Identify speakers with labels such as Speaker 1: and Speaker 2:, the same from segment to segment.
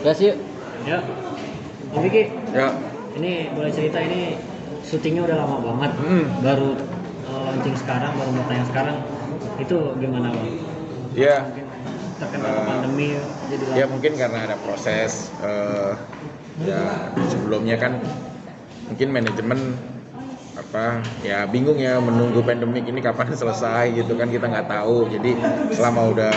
Speaker 1: Gas yuk.
Speaker 2: Ya, Om Vicky,
Speaker 3: Ya.
Speaker 2: ini boleh cerita ini syutingnya udah lama banget, baru launching sekarang, baru mau tayang sekarang, itu gimana Bang?
Speaker 3: Ya.
Speaker 2: Mungkin terkena pandemi jadi lama.
Speaker 3: Ya mungkin karena ada proses ya sebelumnya kan mungkin manajemen ya bingung ya menunggu pandemik ini kapan selesai gitu kan, kita nggak tahu. Jadi selama udah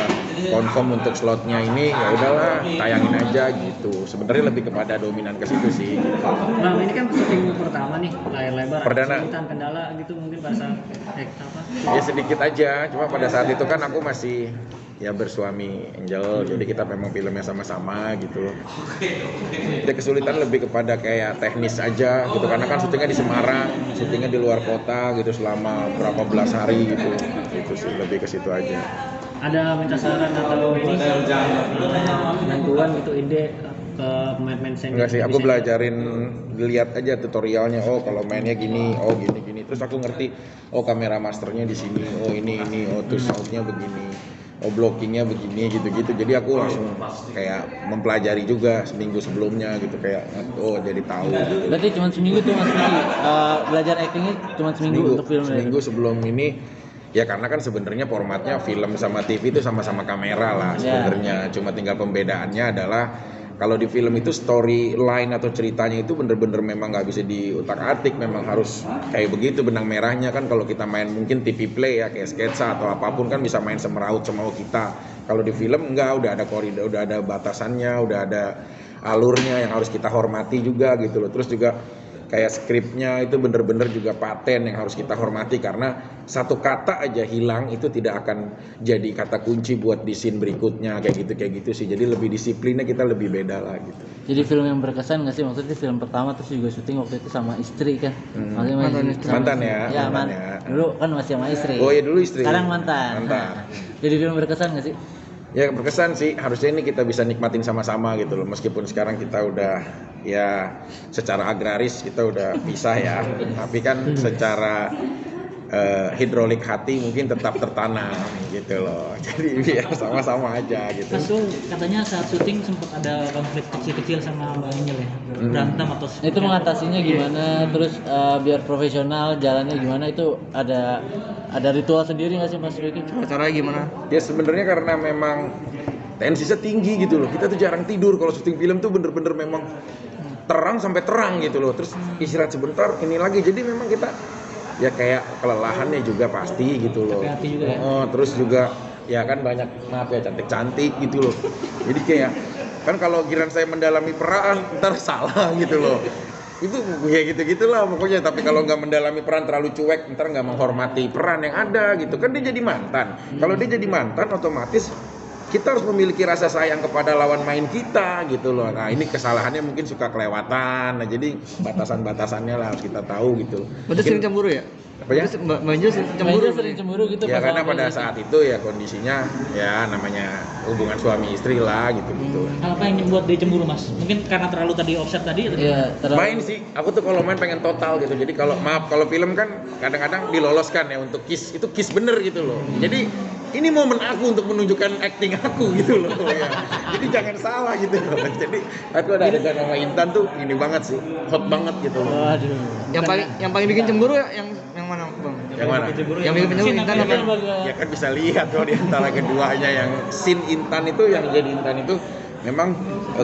Speaker 3: confirm untuk slotnya ini ya udahlah tayangin aja gitu. Sebenarnya lebih kepada dominan ke situ sih.
Speaker 2: Bang, ini kan syuting pertama nih, layar lebar.
Speaker 3: Perdana.
Speaker 2: Kesulitan, kendala gitu mungkin pada saat apa?
Speaker 3: Ya sedikit aja, cuma pada saat itu kan aku masih ya bersuami Angel, jadi kita memang filmnya sama-sama gitu loh. Jadi kesulitan lebih kepada kayak teknis aja gitu, karena kan syutingnya di Semarang, syutingnya di luar kota gitu selama berapa belas hari gitu. Itu sih lebih ke situ aja.
Speaker 2: Ada minta saran atau ini bantuan gitu ide ke pemain-pemain senior?
Speaker 3: Enggak sih, aku belajarin, lihat aja tutorialnya. Oh kalau mainnya gini, oh gini. Terus aku ngerti, oh kamera masternya di sini, oh ini, oh terus soundnya begini, oh blockingnya begini gitu. Jadi aku langsung kayak mempelajari juga seminggu sebelumnya gitu, kayak oh jadi tahu. Gitu.
Speaker 1: Berarti cuma seminggu tuh Mas Vicky. Belajar actingnya cuma seminggu untuk film.
Speaker 3: Seminggu sebelum ini. Ya karena kan sebenarnya formatnya film sama TV itu sama-sama kamera lah sebenarnya. Cuma tinggal pembedaannya adalah kalau di film itu storyline atau ceritanya itu bener-bener memang nggak bisa diutak-atik, memang harus kayak begitu benang merahnya kan. Kalau kita main mungkin TV play ya kayak sketsa atau apapun kan bisa main semeraut semau kita. Kalau di film enggak, udah ada koridor, udah ada batasannya, udah ada alurnya yang harus kita hormati juga gitu loh. Terus juga kayak skripnya itu bener-bener juga paten yang harus kita hormati, karena satu kata aja hilang itu tidak akan jadi kata kunci buat di scene berikutnya kayak gitu sih. Jadi lebih disiplinnya kita lebih beda lah gitu.
Speaker 1: Jadi film yang berkesan nggak sih, maksudnya film pertama terus juga syuting waktu itu sama istri kan?
Speaker 3: Mantan ya.
Speaker 1: Ya dulu kan masih sama istri.
Speaker 3: Oh ya dulu istri.
Speaker 1: Sekarang mantan. Jadi film berkesan nggak sih?
Speaker 3: Ya berkesan sih, harusnya ini kita bisa nikmatin sama-sama gitu loh. Meskipun sekarang kita udah ya secara agraris kita udah pisah ya, tapi kan secara hidrolik hati mungkin tetap tertanam gitu loh. Jadi biar sama-sama aja gitu.
Speaker 2: Mas tuh katanya saat syuting sempat ada konflik kecil-kecil sama Mbak Angel ya, berantem atau
Speaker 1: itu mengatasinya gimana? Terus biar profesional jalannya gimana, itu ada ritual sendiri nggak sih Mas Vicky?
Speaker 4: Caranya gimana?
Speaker 3: Ya sebenarnya karena memang tensinya tinggi gitu loh. Kita tuh jarang tidur kalau syuting film tuh bener-bener memang terang sampai terang gitu loh. Terus istirahat sebentar, ini lagi. Jadi memang kita ya kayak kelelahannya juga pasti gitu loh.
Speaker 2: Hati juga ya?
Speaker 3: Oh, terus juga ya kan banyak maaf ya cantik-cantik gitu loh. Jadi kayak kan kalau giran saya mendalami peran ntar salah gitu loh. Itu ya gitu-gitulah pokoknya. Tapi kalau nggak mendalami peran terlalu cuek, ntar nggak menghormati peran yang ada gitu kan. Dia jadi mantan. Kalau dia jadi mantan otomatis kita harus memiliki rasa sayang kepada lawan main kita gitu loh. Nah ini kesalahannya mungkin suka kelewatan. Nah jadi batasan-batasannya lah harus kita tahu gitu.
Speaker 4: Berarti sering cemburu ya?
Speaker 3: Apa ya?
Speaker 4: Mbak Angel sering cemburu
Speaker 1: gitu.
Speaker 3: Ya karena pada saat itu ya kondisinya ya namanya hubungan suami istri lah gitu.
Speaker 2: Apa yang membuat dia cemburu Mas? Mungkin karena terlalu tadi offset tadi?
Speaker 1: Iya,
Speaker 3: Main sih, aku tuh kalau main pengen total gitu. Jadi kalau film kan kadang-kadang diloloskan ya untuk kiss, itu kiss bener gitu loh. Jadi ini momen aku untuk menunjukkan acting aku gitu loh ya. Jadi jangan salah gitu loh. Jadi aku ada adegan sama Intan tuh ini banget sih, hot banget gitu loh.
Speaker 1: Waduh.
Speaker 4: Yang paling bikin cemburu ya yang mana Bang?
Speaker 3: Yang mana?
Speaker 4: Yang bikin cemburu Intan apa?
Speaker 3: Ya kan bisa lihat kalau di antara keduanya yang scene Intan itu, yang jadi Intan itu memang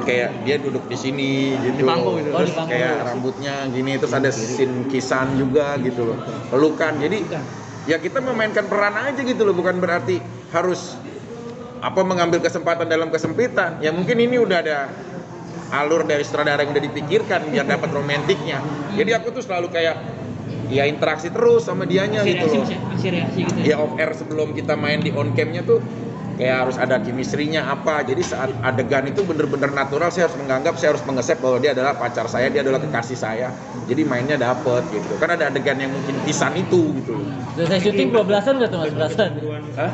Speaker 3: kayak dia duduk di sini gitu.
Speaker 4: Di panggung gitu.
Speaker 3: Terus kayak rambutnya gini, terus ada scene kisan juga gitu loh. Pelukan. Jadi ya kita memainkan peran aja gitu loh, bukan berarti harus mengambil kesempatan dalam kesempitan. Ya mungkin ini udah ada alur dari sutradara yang udah dipikirkan biar dapat romantiknya. Jadi aku tuh selalu kayak ya interaksi terus sama dianya gitu loh.
Speaker 2: Reaksi gitu
Speaker 3: Ya off air sebelum kita main di on cam-nya tuh kayak harus ada chemistry-nya apa. Jadi saat adegan itu bener-bener natural, saya harus menganggap, saya harus mengesep bahwa dia adalah pacar saya, dia adalah kekasih saya. Jadi mainnya dapet gitu. Kan ada adegan yang mungkin pisan itu gitu.
Speaker 1: Selesai syuting 12-an udah tuh Mas, belasan.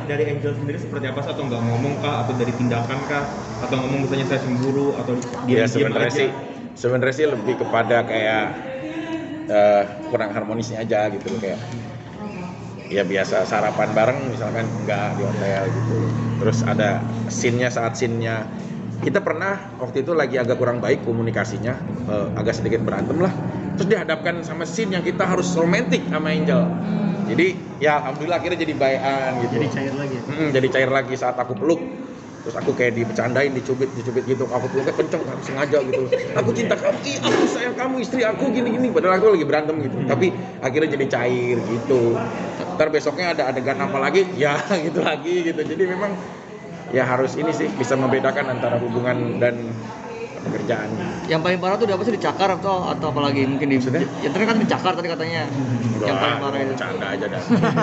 Speaker 5: Dari Angel sendiri seperti apa? Atau nggak ngomong kah? Atau dari tindakan kah? Atau ngomong misalnya saya cemburu? Atau dia
Speaker 3: Ya sebenarnya sih lebih kepada kayak kurang harmonisnya aja gitu loh, kayak ya biasa sarapan bareng misalkan enggak di hotel gitu. Terus ada scene-nya, saat scene-nya kita pernah waktu itu lagi agak kurang baik komunikasinya, agak sedikit berantem lah. Terus dihadapkan sama scene yang kita harus romantis sama Angel. Jadi ya alhamdulillah akhirnya jadi bayan gitu.
Speaker 2: Jadi cair lagi.
Speaker 3: Jadi cair lagi saat aku peluk. Terus aku kayak dibecandain, dicubit gitu. Aku peluknya kenceng, aku sengaja gitu. Aku cinta kamu, aku sayang kamu, istri aku gini. Padahal aku lagi berantem gitu. Tapi akhirnya jadi cair gitu. Ntar besoknya ada adegan apa lagi, ya gitu lagi gitu. Jadi memang ya harus ini sih bisa membedakan antara hubungan dan pekerjaan.
Speaker 4: Yang paling parah tuh udah apa sih, dicakar atau apalagi mungkin di ya tadi kan dicakar tadi katanya. Yang paling parah itu.
Speaker 3: Canda aja dah.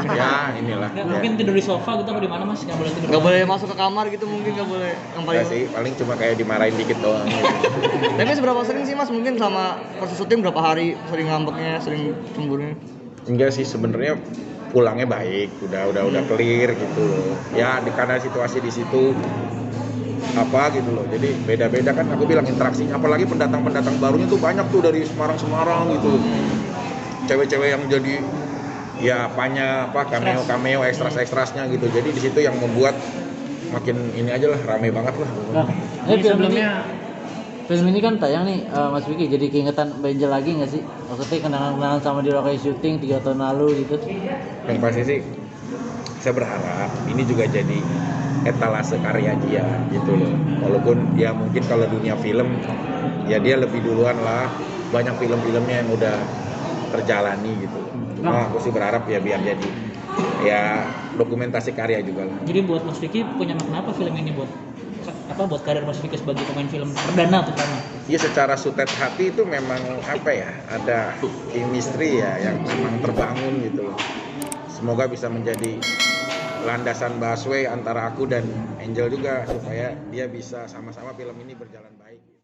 Speaker 3: Ya inilah.
Speaker 6: Nggak,
Speaker 3: Ya.
Speaker 6: mungkin tidur di sofa gitu apa di mana Mas? Nggak boleh tidur.
Speaker 4: Nggak boleh masuk ke kamar gitu, mungkin nggak boleh. Yang paling
Speaker 3: Enggak sih, paling cuma kayak dimarahin dikit doang gitu.
Speaker 4: Tapi seberapa sering sih Mas mungkin sama proses syuting, berapa hari sering ngambeknya, sering cemburunya?
Speaker 3: Enggak sih, sebenarnya pulangnya baik, udah clear gitu loh. Ya karena situasi di situ apa gitu loh. Jadi beda-beda kan, aku bilang interaksinya, apalagi pendatang barunya tuh banyak tuh dari Semarang gitu. Cewek-cewek yang jadi ya cameo ekstrasnya gitu. Jadi di situ yang membuat makin ini aja lah, rame banget lah.
Speaker 1: Nah, film ini kan tayang nih, Mas Vicky, jadi keingetan Angel lagi nggak sih? Maksudnya kenangan-kenangan sama di lokasi syuting 3 tahun lalu gitu.
Speaker 3: Yang pasti sih saya berharap ini juga jadi etalase karya dia gitu loh. Walaupun ya mungkin kalau dunia film ya dia lebih duluan lah, banyak film-filmnya yang udah terjalani gitu. Cuma aku sih berharap ya biar jadi ya dokumentasi karya juga lah.
Speaker 6: Jadi buat Mas Vicky punya makna apa film ini buat karir Mas Vicky sebagai pemain film perdana terutama?
Speaker 3: Iya, secara sutet hati itu memang apa ya, ada chemistry ya yang memang terbangun gitu loh. Semoga bisa menjadi landasan busway antara aku dan Angel juga supaya dia bisa sama-sama film ini berjalan baik.